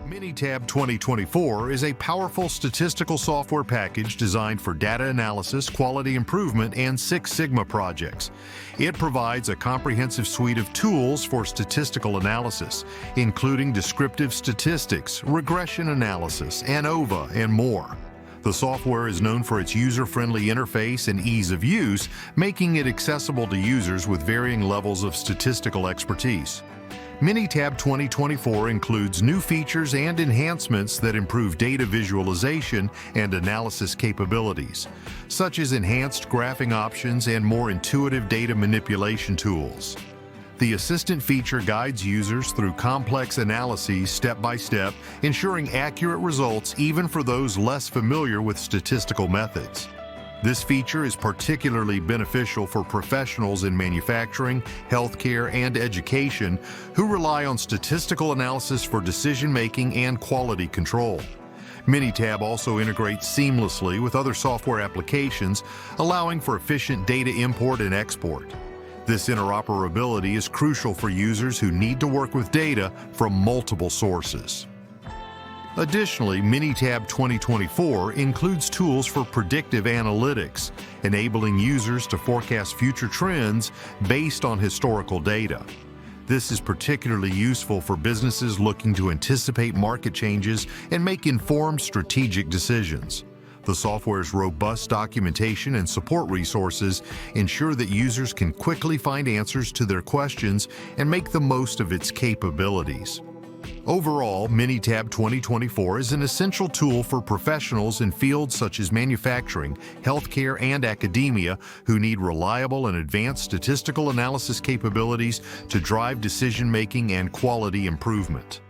Minitab 2024 is a powerful statistical software package designed for data analysis, quality improvement, and Six Sigma projects. It provides a comprehensive suite of tools for statistical analysis, including descriptive statistics, regression analysis, ANOVA, and more. The software is known for its user-friendly interface and ease of use, making it accessible to users with varying levels of statistical expertise. Minitab 2024 includes new features and enhancements that improve data visualization and analysis capabilities, such as enhanced graphing options and more intuitive data manipulation tools. The Assistant feature guides users through complex analyses step by step, ensuring accurate results even for those less familiar with statistical methods. This feature is particularly beneficial for professionals in manufacturing, healthcare, and education who rely on statistical analysis for decision-making and quality control. Minitab also integrates seamlessly with other software applications, allowing for efficient data import and export. This interoperability is crucial for users who need to work with data from multiple sources. Additionally, Minitab 2024 includes tools for predictive analytics, enabling users to forecast future trends based on historical data. This is particularly useful for businesses looking to anticipate market changes and make informed strategic decisions. The software's robust documentation and support resources ensure that users can quickly find answers to their questions and make the most of its capabilities. Overall, Minitab 2024 is an essential tool for professionals in fields such as manufacturing, healthcare, and academia who need reliable and advanced statistical analysis capabilities to drive decision-making and quality improvement.